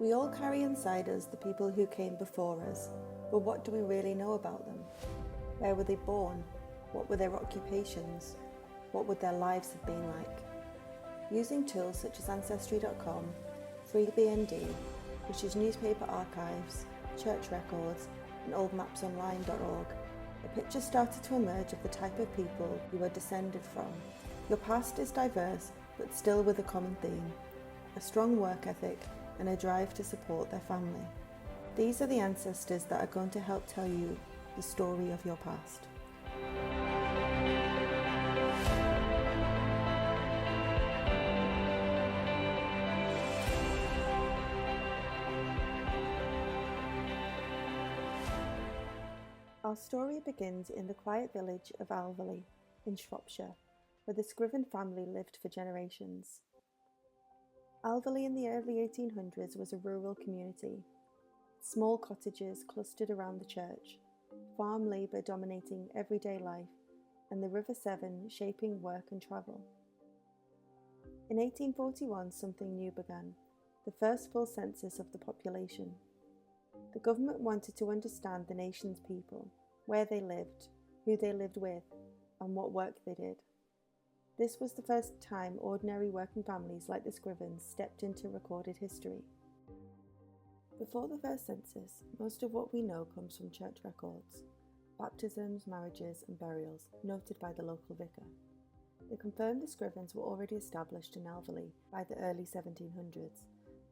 We all carry inside us the people who came before us, but what do we really know about them? Where were they born? What were their occupations? What would their lives have been like? Using tools such as Ancestry.com, FreeBND, which is newspaper archives, church records, and oldmapsonline.org, a picture started to emerge of the type of people you are descended from. Your past is diverse, but still with a common theme: a strong work ethic and a drive to support their family. These are the ancestors that are going to help tell you the story of your past. Our story begins in the quiet village of Alveley in Shropshire, where the Scriven family lived for generations. Alveley in the early 1800s was a rural community. Small cottages clustered around the church, farm labour dominating everyday life, and the River Severn shaping work and travel. In 1841, something new began, the first full census of the population. The government wanted to understand the nation's people, where they lived, who they lived with, and what work they did. This was the first time ordinary working families like the Scrivens stepped into recorded history. Before the first census, most of what we know comes from church records, baptisms, marriages, and burials noted by the local vicar. They confirmed the Scrivens were already established in Alveley by the early 1700s,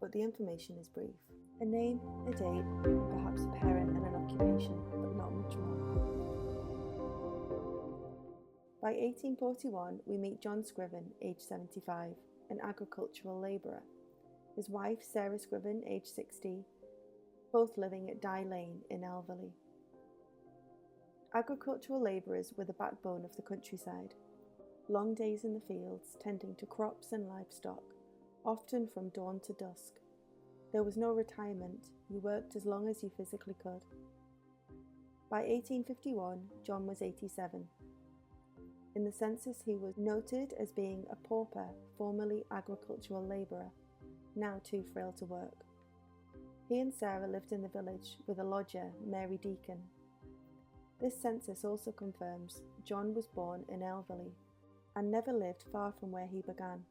but the information is brief. A name, a date, and perhaps a parent and an occupation, but not much more. By 1841, we meet John Scriven, aged 75, an agricultural labourer. His wife, Sarah Scriven, aged 60, both living at Dye Lane in Alveley. Agricultural labourers were the backbone of the countryside. Long days in the fields, tending to crops and livestock, often from dawn to dusk. There was no retirement, you worked as long as you physically could. By 1851, John was 87. In the census, he was noted as being a pauper, formerly agricultural labourer, now too frail to work. He and Sarah lived in the village with a lodger, Mary Deacon. This census also confirms John was born in Alveley and never lived far from where he began.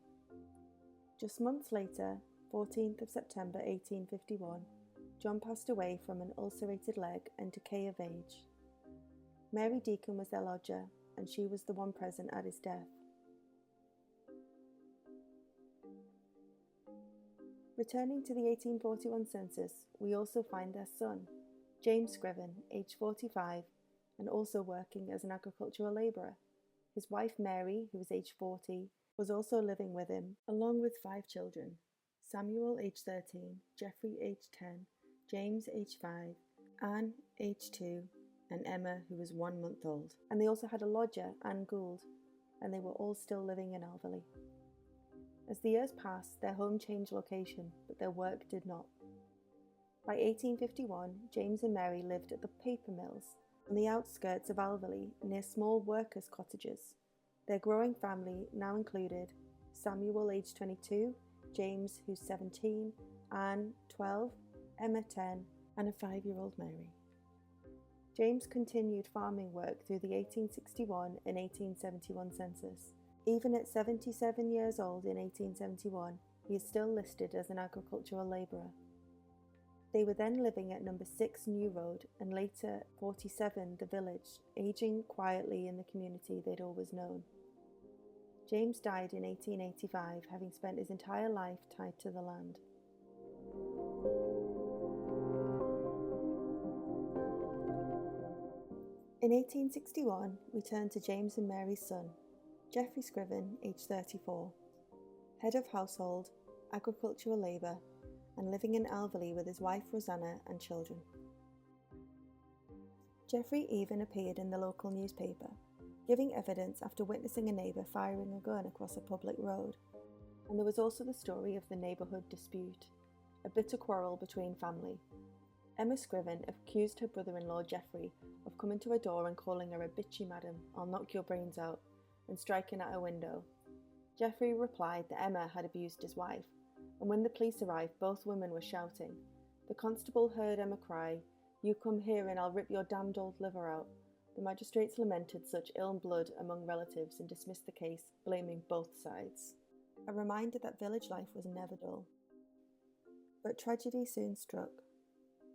Just months later, 14th of September 1851, John passed away from an ulcerated leg and decay of age. Mary Deacon was their lodger, and she was the one present at his death. Returning to the 1841 census, we also find their son, James Scriven, aged 45, and also working as an agricultural labourer. His wife Mary, who was aged 40, was also living with him, along with 5 children: Samuel, aged 13, Geoffrey, aged 10, James, aged 5, Anne, aged 2, and Emma, who was 1 month old. And they also had a lodger, Anne Gould, and they were all still living in Alveley. As the years passed, their home changed location, but their work did not. By 1851, James and Mary lived at the paper mills on the outskirts of Alveley, near small workers' cottages. Their growing family now included Samuel, aged 22, James, who's 17, Anne, 12, Emma, 10, and a 5-year-old Mary. James continued farming work through the 1861 and 1871 census. Even at 77 years old in 1871, he is still listed as an agricultural labourer. They were then living at number 6 New Road and later 47 The Village, aging quietly in the community they'd always known. James died in 1885, having spent his entire life tied to the land. In 1861, we turn to James and Mary's son, Geoffrey Scriven, aged 34, head of household, agricultural labour, and living in Alveley with his wife Rosanna and children. Geoffrey even appeared in the local newspaper, giving evidence after witnessing a neighbour firing a gun across a public road. And there was also the story of the neighbourhood dispute, a bitter quarrel between family. Emma Scriven accused her brother-in-law Geoffrey of coming to her door and calling her a bitchy madam, I'll knock your brains out, and striking at her window. Geoffrey replied that Emma had abused his wife, and when the police arrived, both women were shouting. The constable heard Emma cry, "You come here and I'll rip your damned old liver out." The magistrates lamented such ill blood among relatives and dismissed the case, blaming both sides. A reminder that village life was never dull. But tragedy soon struck.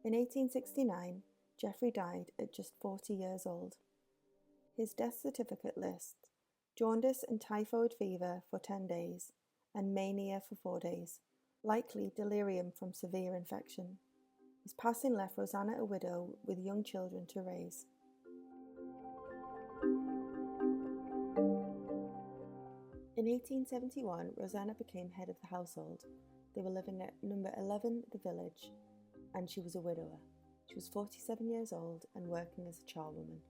In 1869, Geoffrey died at just 40 years old. His death certificate lists jaundice and typhoid fever for 10 days, and mania for 4 days, likely delirium from severe infection. His passing left Rosanna a widow with young children to raise. In 1871, Rosanna became head of the household. They were living at number 11 The Village, and she was a widower. She was 47 years old and working as a charwoman.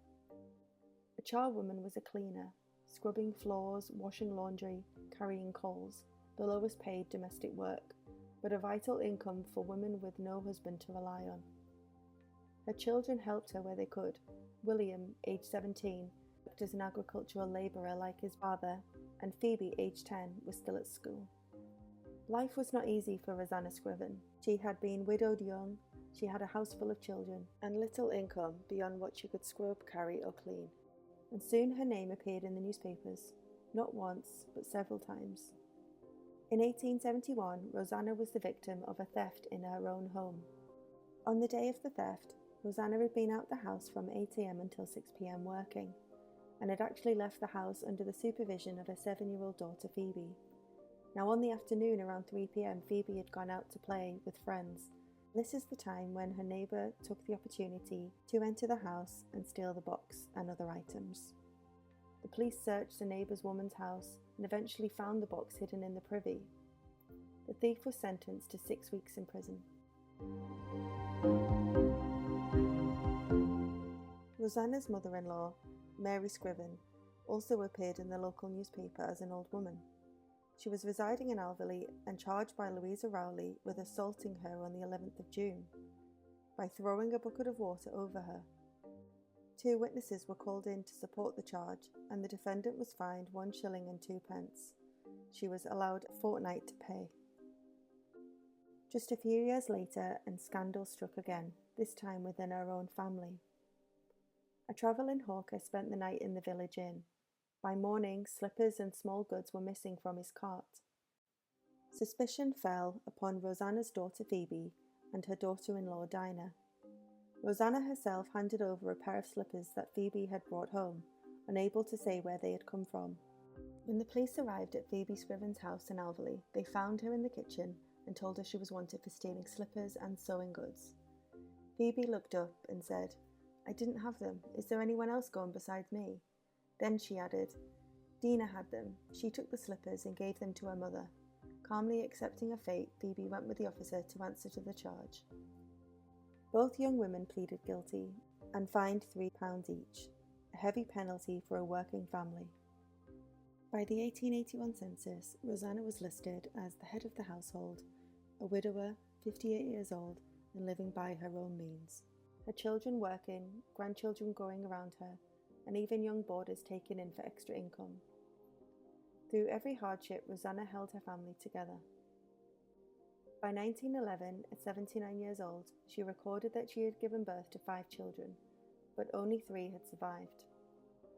A charwoman was a cleaner, scrubbing floors, washing laundry, carrying coals, the lowest paid domestic work, but a vital income for women with no husband to rely on. Her children helped her where they could. William, aged 17, worked as an agricultural labourer like his father, and Phoebe, aged 10, was still at school. Life was not easy for Rosanna Scriven. She had been widowed young, she had a house full of children, and little income beyond what she could scrub, carry or clean. And soon her name appeared in the newspapers, not once, but several times. In 1871, Rosanna was the victim of a theft in her own home. On the day of the theft, Rosanna had been out the house from 8 a.m. until 6 p.m. working, and had actually left the house under the supervision of her 7-year-old daughter Phoebe. Now on the afternoon around 3 p.m, Phoebe had gone out to play with friends. This is the time when her neighbour took the opportunity to enter the house and steal the box and other items. The police searched the neighbour's woman's house and eventually found the box hidden in the privy. The thief was sentenced to 6 weeks in prison. Rosanna's mother-in-law, Mary Scriven, also appeared in the local newspaper as an old woman. She was residing in Alveley and charged by Louisa Rowley with assaulting her on the 11th of June by throwing a bucket of water over her. 2 witnesses were called in to support the charge, and the defendant was fined 1 shilling and 2 pence. She was allowed a fortnight to pay. Just a few years later, and scandal struck again, this time within her own family. A travelling hawker spent the night in the village inn. By morning, slippers and small goods were missing from his cart. Suspicion fell upon Rosanna's daughter Phoebe and her daughter-in-law Dinah. Rosanna herself handed over a pair of slippers that Phoebe had brought home, unable to say where they had come from. When the police arrived at Phoebe Scriven's house in Alveley, they found her in the kitchen and told her she was wanted for stealing slippers and sewing goods. Phoebe looked up and said, "I didn't have them. Is there anyone else gone besides me?" Then she added, "Dinah had them. She took the slippers and gave them to her mother." Calmly accepting her fate, Phoebe went with the officer to answer to the charge. Both young women pleaded guilty and fined £3 each, a heavy penalty for a working family. By the 1881 census, Rosanna was listed as the head of the household, a widower, 58 years old, and living by her own means. Her children working, grandchildren growing around her, and even young boarders taken in for extra income. Through every hardship, Rosanna held her family together. By 1911, at 79 years old, she recorded that she had given birth to 5 children, but only 3 had survived.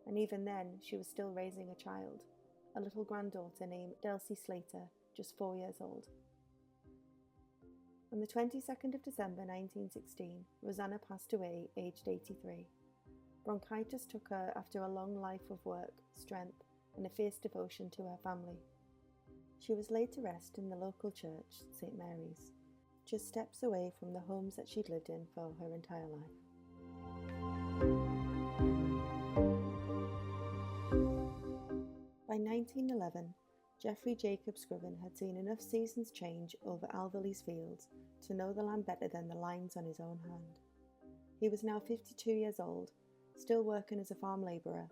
And even then, she was still raising a child, a little granddaughter named Delcy Slater, just 4 years old. On the 22nd of December 1916, Rosanna passed away, aged 83. Bronchitis took her after a long life of work, strength, and a fierce devotion to her family. She was laid to rest in the local church, St. Mary's, just steps away from the homes that she'd lived in for her entire life. By 1911, Geoffrey Jacob Scriven had seen enough seasons change over Alveley's fields to know the land better than the lines on his own hand. He was now 52 years old, still working as a farm labourer,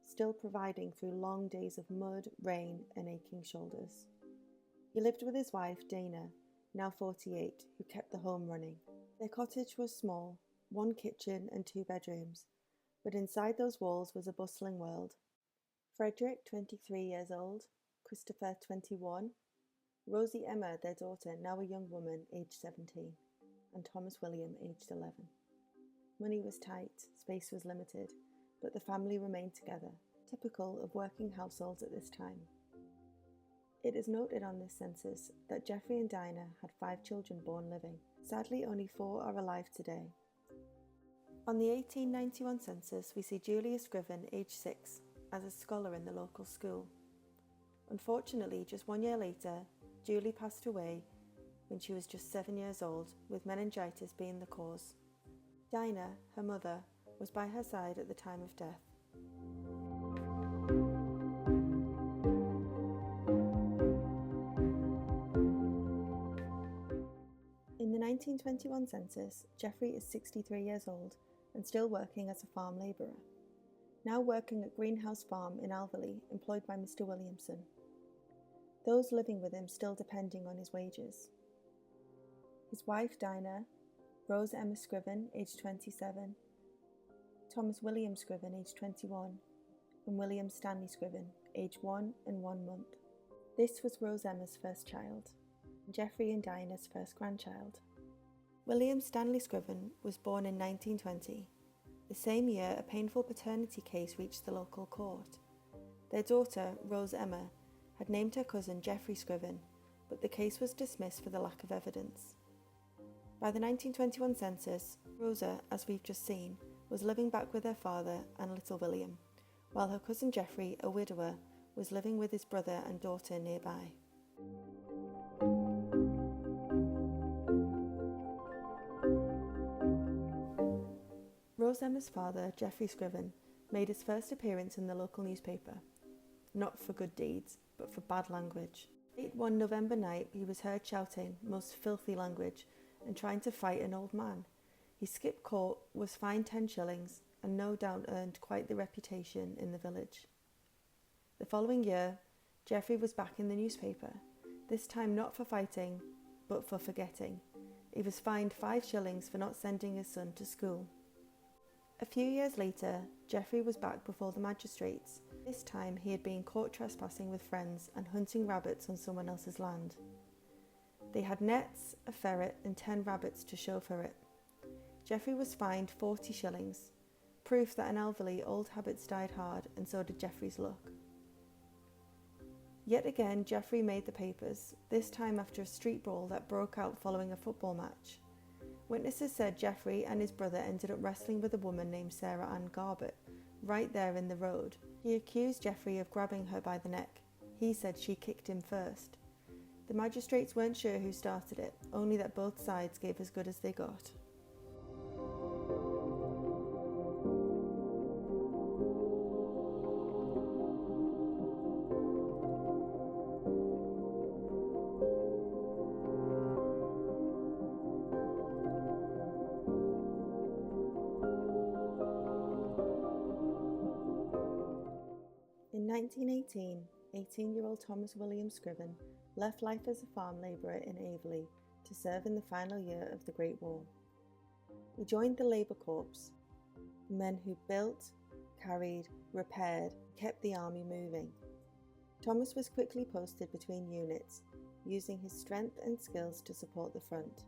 still providing through long days of mud, rain and aching shoulders. He lived with his wife, Dana, now 48, who kept the home running. Their cottage was small, 1 kitchen and 2 bedrooms, but inside those walls was a bustling world. Frederick, 23 years old, Christopher, 21, Rosie Emma, their daughter, now a young woman, aged 17, and Thomas William, aged 11. Money was tight, space was limited, but the family remained together, typical of working households at this time. It is noted on this census that Geoffrey and Dinah had 5 children born living. Sadly, only 4 are alive today. On the 1891 census, we see Julia Scriven, aged 6, as a scholar in the local school. Unfortunately, just 1 year later, Julie passed away when she was just 7 years old, with meningitis being the cause. Dinah, her mother, was by her side at the time of death. In the 1921 census, Geoffrey is 63 years old and still working as a farm labourer, now working at Greenhouse Farm in Alveley, employed by Mr. Williamson. Those living with him still depending on his wages. His wife Dinah, Rose Emma Scriven, aged 27, Thomas William Scriven, aged 21, and William Stanley Scriven, aged 1 and 1 month. This was Rose Emma's first child, and Geoffrey and Dinah's first grandchild. William Stanley Scriven was born in 1920. The same year, a painful paternity case reached the local court. Their daughter, Rose Emma, had named her cousin Geoffrey Scriven, but the case was dismissed for the lack of evidence. By the 1921 census, Rosa, as we've just seen, was living back with her father and little William, while her cousin Geoffrey, a widower, was living with his brother and daughter nearby. Rose Emma's father, Geoffrey Scriven, made his first appearance in the local newspaper, not for good deeds, but for bad language. Late one November night, he was heard shouting most filthy language and trying to fight an old man. He skipped court, was fined 10 shillings, and no doubt earned quite the reputation in the village. The following year, Geoffrey was back in the newspaper, this time not for fighting, but for forgetting. He was fined 5 shillings for not sending his son to school. A few years later, Geoffrey was back before the magistrates. This time he had been caught trespassing with friends and hunting rabbits on someone else's land. They had nets, a ferret and 10 rabbits to show for it. Geoffrey was fined 40 shillings, proof that in Alveley old habits died hard, and so did Geoffrey's luck. Yet again Geoffrey made the papers, this time after a street brawl that broke out following a football match. Witnesses said Geoffrey and his brother ended up wrestling with a woman named Sarah Ann Garbett, right there in the road. He accused Geoffrey of grabbing her by the neck. He said she kicked him first. The magistrates weren't sure who started it, only that both sides gave as good as they got. In 1918, 18-year-old Thomas William Scriven left life as a farm labourer in Alveley to serve in the final year of the Great War. He joined the Labour Corps, the men who built, carried, repaired, and kept the army moving. Thomas was quickly posted between units, using his strength and skills to support the front.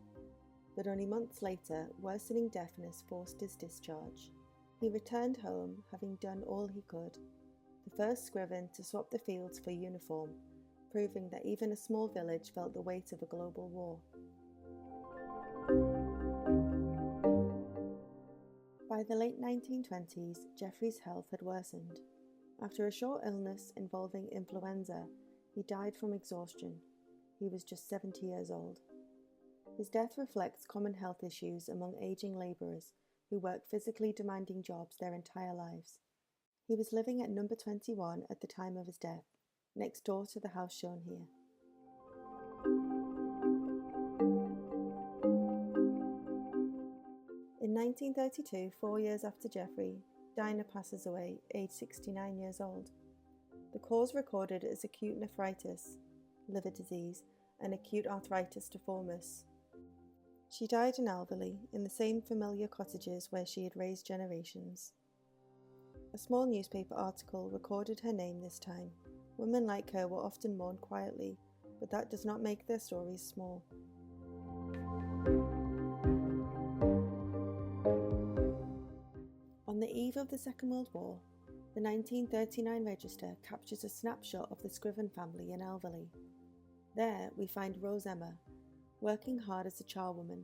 But only months later, worsening deafness forced his discharge. He returned home, having done all he could, the first Scriven to swap the fields for uniform, proving that even a small village felt the weight of a global war. By the late 1920s, Geoffrey's health had worsened. After a short illness involving influenza, he died from exhaustion. He was just 70 years old. His death reflects common health issues among aging labourers who work physically demanding jobs their entire lives. He was living at number 21 at the time of his death, next door to the house shown here. In 1932, 4 years after Geoffrey, Dinah passes away, aged 69 years old. The cause recorded is acute nephritis, liver disease, and acute arthritis deformis. She died in Alveley, in the same familiar cottages where she had raised generations. A small newspaper article recorded her name this time. Women like her were often mourned quietly, but that does not make their stories small. On the eve of the Second World War, the 1939 register captures a snapshot of the Scriven family in Alveley. There we find Rose Emma, working hard as a charwoman,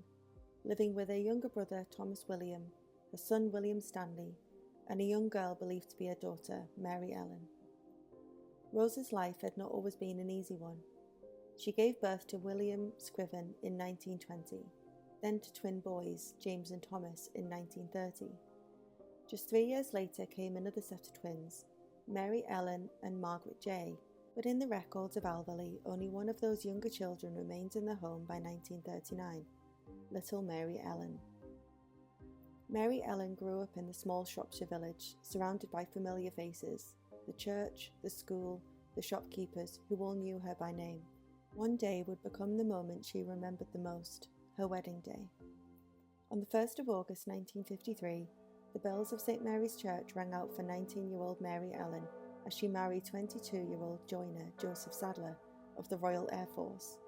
living with her younger brother Thomas William, her son William Stanley, and a young girl believed to be her daughter, Mary Ellen. Rose's life had not always been an easy one. She gave birth to William Scriven in 1920, then to twin boys, James and Thomas, in 1930. Just 3 years later came another set of twins, Mary Ellen and Margaret J., but in the records of Alveley, only one of those younger children remains in the home by 1939, little Mary Ellen. Mary Ellen grew up in the small Shropshire village, surrounded by familiar faces, the church, the school, the shopkeepers, who all knew her by name. One day would become the moment she remembered the most, her wedding day. On the 1st of August 1953, the bells of St Mary's Church rang out for 19-year-old Mary Ellen as she married 22-year-old joiner Joseph Sadler of the Royal Air Force.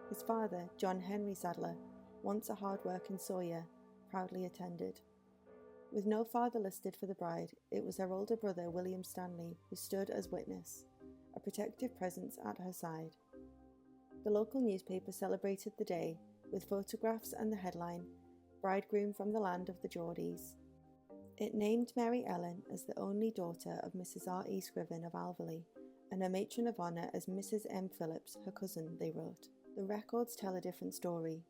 His father, John Henry Sadler, once a hard-working sawyer, proudly attended. With no father listed for the bride, it was her older brother William Stanley who stood as witness, a protective presence at her side. The local newspaper celebrated the day with photographs and the headline, "Bridegroom from the land of the Geordies." It named Mary Ellen as the only daughter of Mrs. R. E. Scriven of Alveley, and her matron of honour as Mrs. M. Phillips, her cousin, they wrote. The records tell a different story.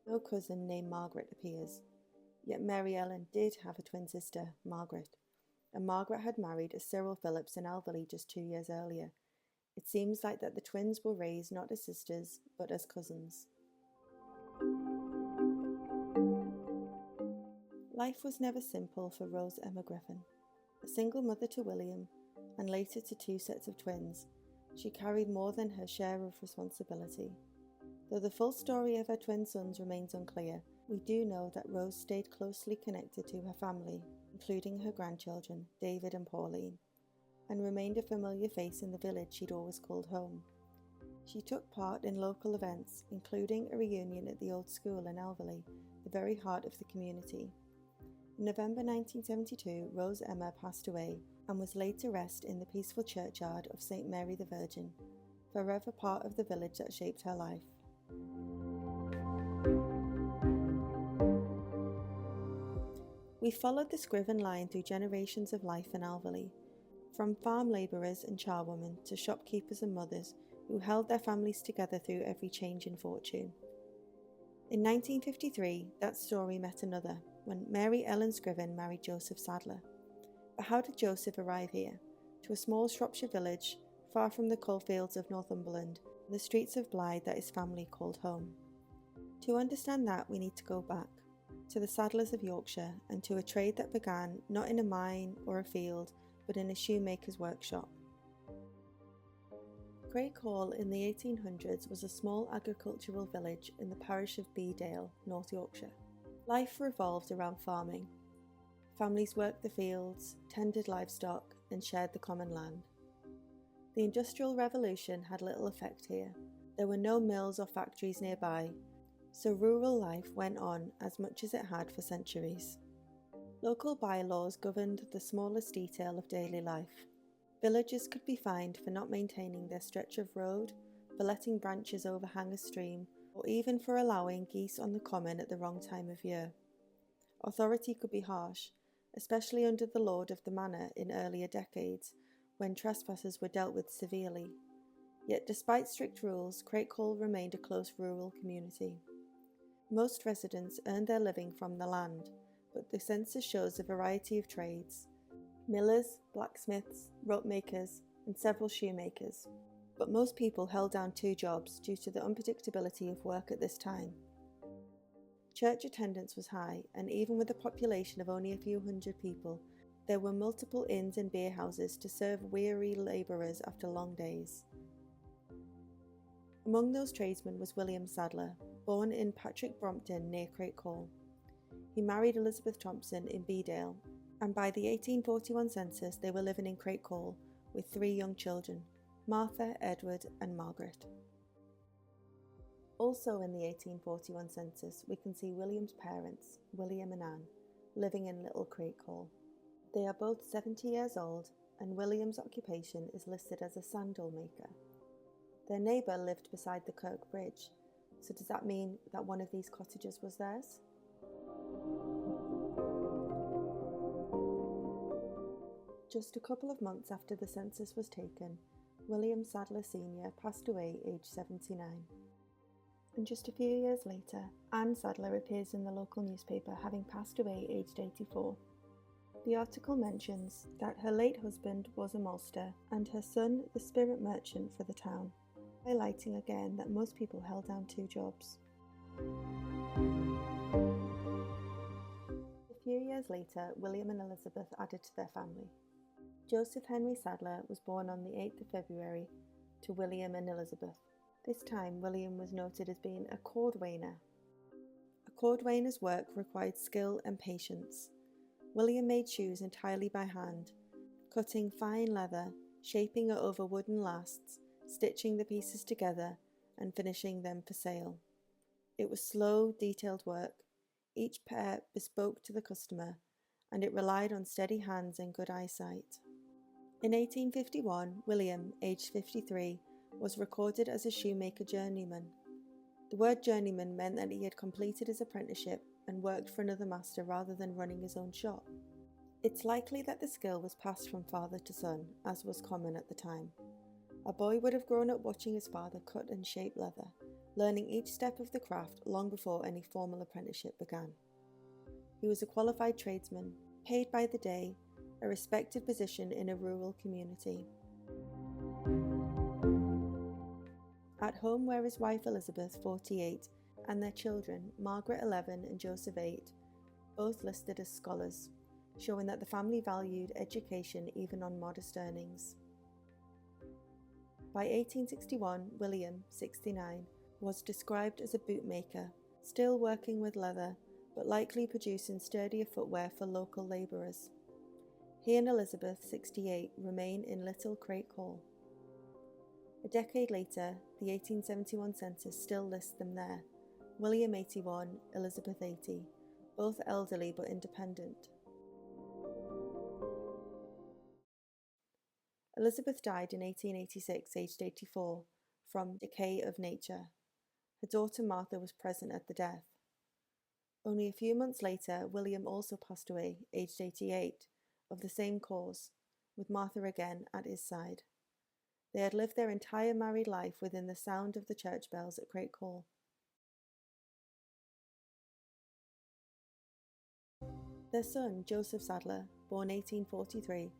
No cousin named Margaret appears. Yet Mary Ellen did have a twin sister, Margaret, and Margaret had married a Cyril Phillips in Alveley just 2 years earlier. It seems like that the twins were raised not as sisters, but as cousins. Life was never simple for Rose Emma Griffin. A single mother to William, and later to 2 sets of twins, she carried more than her share of responsibility. Though the full story of her twin sons remains unclear, we do know that Rose stayed closely connected to her family, including her grandchildren, David and Pauline, and remained a familiar face in the village she'd always called home. She took part in local events, including a reunion at the old school in Alveley, the very heart of the community. In November 1972, Rose Emma passed away and was laid to rest in the peaceful churchyard of St Mary the Virgin, forever part of the village that shaped her life. We followed the Scriven line through generations of life in Alveley, from farm labourers and charwomen to shopkeepers and mothers who held their families together through every change in fortune. In 1953, that story met another, when Mary Ellen Scriven married Joseph Sadler. But how did Joseph arrive here, to a small Shropshire village, far from the coalfields of Northumberland, and the streets of Blythe that his family called home? To understand that, we need to go back, to the Sadlers of Yorkshire, and to a trade that began not in a mine or a field, but in a shoemaker's workshop. Crakehall in the 1800s was a small agricultural village in the parish of Bedale, North Yorkshire. Life revolved around farming. Families worked the fields, tended livestock, and shared the common land. The Industrial Revolution had little effect here. There were no mills or factories nearby, so rural life went on as much as it had for centuries. Local bylaws governed the smallest detail of daily life. Villagers could be fined for not maintaining their stretch of road, for letting branches overhang a stream, or even for allowing geese on the common at the wrong time of year. Authority could be harsh, especially under the lord of the manor in earlier decades, when trespassers were dealt with severely. Yet despite strict rules, Crakehall remained a close rural community. Most residents earned their living from the land, but the census shows a variety of trades: millers, blacksmiths, rope makers, and several shoemakers. But most people held down 2 jobs due to the unpredictability of work at this time. Church attendance was high, and even with a population of only a few hundred people, there were multiple inns and beer houses to serve weary labourers after long days. Among those tradesmen was William Sadler, born in Patrick Brompton near Crakehall. He married Elizabeth Thompson in Bedale, and by the 1841 census they were living in Crakehall with 3 young children, Martha, Edward and Margaret. Also in the 1841 census, we can see William's parents, William and Anne, living in Little Crakehall. They are both 70 years old, and William's occupation is listed as a sandal maker. Their neighbour lived beside the Kirk Bridge, so does that mean that one of these cottages was theirs? Just a couple of months after the census was taken, William Sadler Sr. passed away aged 79. And just a few years later, Anne Sadler appears in the local newspaper, having passed away aged 84. The article mentions that her late husband was a maltster and her son the spirit merchant for the town, highlighting again that most people held down two jobs. A few years later, William and Elizabeth added to their family. Joseph Henry Sadler was born on the 8th of February to William and Elizabeth. This time, William was noted as being a cordwainer. A cordwainer's work required skill and patience. William made shoes entirely by hand, cutting fine leather, shaping it over wooden lasts, stitching the pieces together, and finishing them for sale. It was slow, detailed work, each pair bespoke to the customer, and it relied on steady hands and good eyesight. In 1851, William, aged 53, was recorded as a shoemaker journeyman. The word journeyman meant that he had completed his apprenticeship and worked for another master rather than running his own shop. It's likely that the skill was passed from father to son, as was common at the time. A boy would have grown up watching his father cut and shape leather, learning each step of the craft long before any formal apprenticeship began. He was a qualified tradesman, paid by the day, a respected position in a rural community. At home were his wife Elizabeth, 48, and their children, Margaret, 11, and Joseph, 8, both listed as scholars, showing that the family valued education even on modest earnings. By 1861, William, 69, was described as a bootmaker, still working with leather, but likely producing sturdier footwear for local labourers. He and Elizabeth, 68, remain in Little Crakehall. A decade later, the 1871 census still lists them there. William, 81, Elizabeth, 80, both elderly but independent. Elizabeth died in 1886, aged 84, from decay of nature. Her daughter Martha was present at the death. Only a few months later, William also passed away, aged 88, of the same cause, with Martha again at his side. They had lived their entire married life within the sound of the church bells at Crakehall. Their son, Joseph Sadler, born 1843,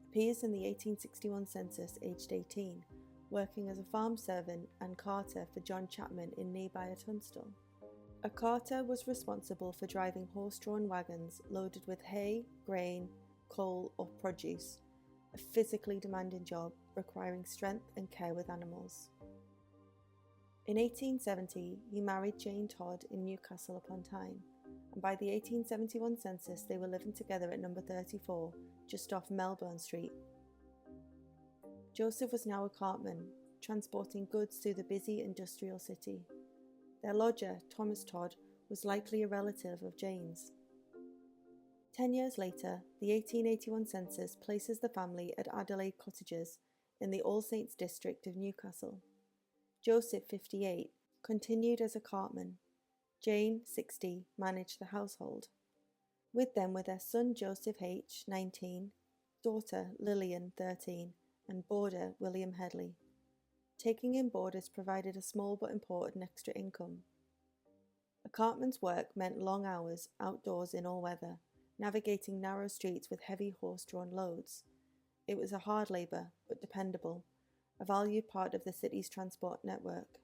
appears in the 1861 census, aged 18, working as a farm servant and carter for John Chapman in nearby Tunstall. A carter was responsible for driving horse-drawn wagons loaded with hay, grain, coal, or produce, a physically demanding job requiring strength and care with animals. In 1870, he married Jane Todd in Newcastle upon Tyne, and by the 1871 census they were living together at number 34, just off Melbourne Street. Joseph was now a cartman, transporting goods through the busy industrial city. Their lodger, Thomas Todd, was likely a relative of Jane's. 10 years later, the 1881 census places the family at Adelaide Cottages in the All Saints district of Newcastle. Joseph, 58, continued as a cartman. Jane, 60, managed the household. With them were their son Joseph H., 19, daughter Lillian, 13, and boarder William Headley. Taking in boarders provided a small but important extra income. A cartman's work meant long hours outdoors in all weather, navigating narrow streets with heavy horse-drawn loads. It was a hard labour, but dependable, a valued part of the city's transport network.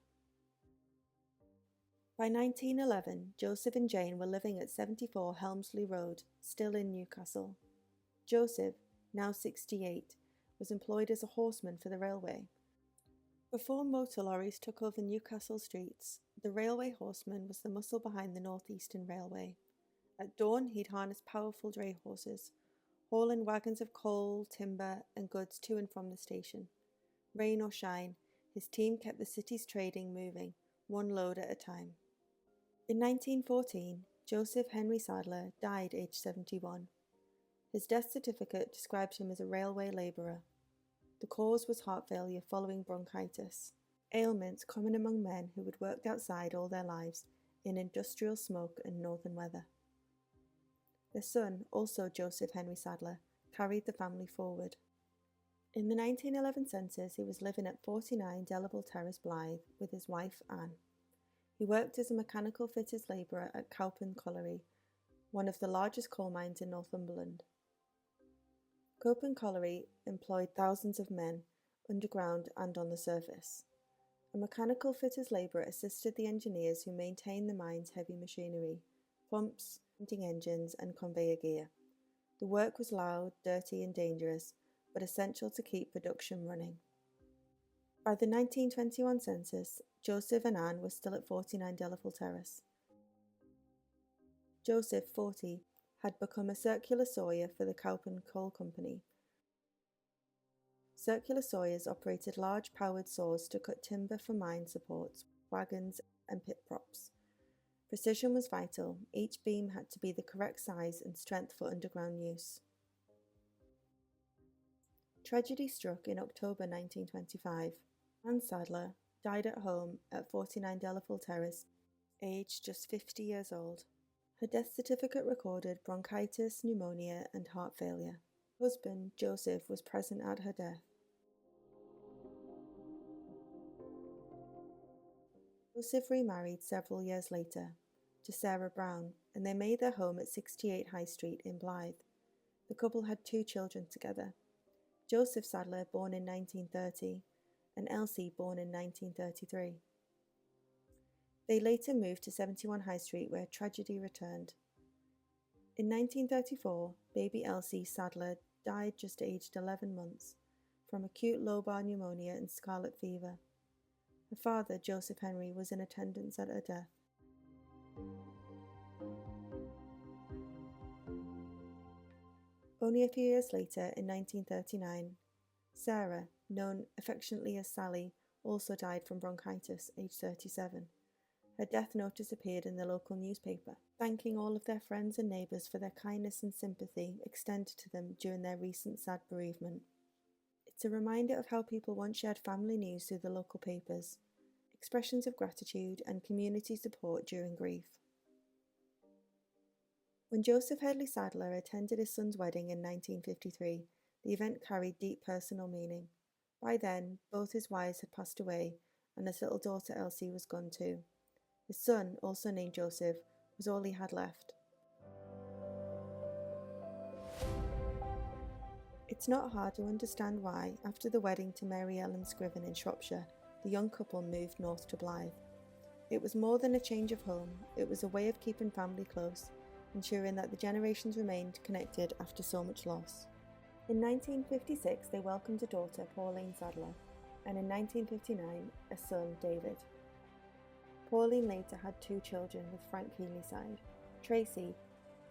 By 1911, Joseph and Jane were living at 74 Helmsley Road, still in Newcastle. Joseph, now 68, was employed as a horseman for the railway. Before motor lorries took over Newcastle streets, the railway horseman was the muscle behind the North Eastern Railway. At dawn, he'd harness powerful dray horses, hauling wagons of coal, timber, and goods to and from the station. Rain or shine, his team kept the city's trading moving, one load at a time. In 1914, Joseph Henry Sadler died aged 71. His death certificate described him as a railway labourer. The cause was heart failure following bronchitis, ailments common among men who had worked outside all their lives in industrial smoke and northern weather. Their son, also Joseph Henry Sadler, carried the family forward. In the 1911 census, he was living at 49 Delable Terrace, Blythe, with his wife Anne. He worked as a mechanical fitters labourer at Cowpen Colliery, one of the largest coal mines in Northumberland. Cowpen Colliery employed thousands of men, underground and on the surface. A mechanical fitters labourer assisted the engineers who maintained the mine's heavy machinery, pumps, hunting engines and conveyor gear. The work was loud, dirty and dangerous, but essential to keep production running. By the 1921 census, Joseph and Anne were still at 49 Delable Terrace. Joseph, 40, had become a circular sawyer for the Cowpen Coal Company. Circular sawyers operated large powered saws to cut timber for mine supports, wagons and pit props. Precision was vital. Each beam had to be the correct size and strength for underground use. Tragedy struck in October 1925. Anne Sadler died at home at 49 Delable Terrace, aged just 50 years old. Her death certificate recorded bronchitis, pneumonia and heart failure. Her husband, Joseph, was present at her death. Joseph remarried several years later to Sarah Brown, and they made their home at 68 High Street in Blythe. The couple had 2 children together. Joseph Sadler, born in 1930, and Elsie, born in 1933. They later moved to 71 High Street, where tragedy returned. In 1934, baby Elsie Sadler died just aged 11 months from acute lobar pneumonia and scarlet fever. Her father, Joseph Henry, was in attendance at her death. Only a few years later, in 1939, Sarah, known affectionately as Sally, also died from bronchitis, aged 37. Her death notice appeared in the local newspaper, thanking all of their friends and neighbours for their kindness and sympathy extended to them during their recent sad bereavement. It's a reminder of how people once shared family news through the local papers, expressions of gratitude and community support during grief. When Joseph Hedley Sadler attended his son's wedding in 1953, the event carried deep personal meaning. By then, both his wives had passed away, and his little daughter Elsie was gone too. His son, also named Joseph, was all he had left. It's not hard to understand why, after the wedding to Mary Ellen Scriven in Shropshire, the young couple moved north to Blythe. It was more than a change of home, it was a way of keeping family close, ensuring that the generations remained connected after so much loss. In 1956, they welcomed a daughter, Pauline Sadler, and in 1959, a son, David. Pauline later had 2 children with Frank Keenlyside, Tracy,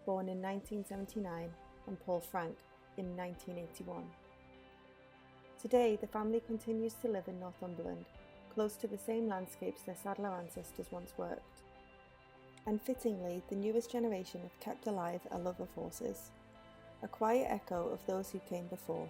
born in 1979, and Paul Frank, in 1981. Today, the family continues to live in Northumberland, close to the same landscapes their Sadler ancestors once worked. And fittingly, the newest generation have kept alive a love of horses, a quiet echo of those who came before.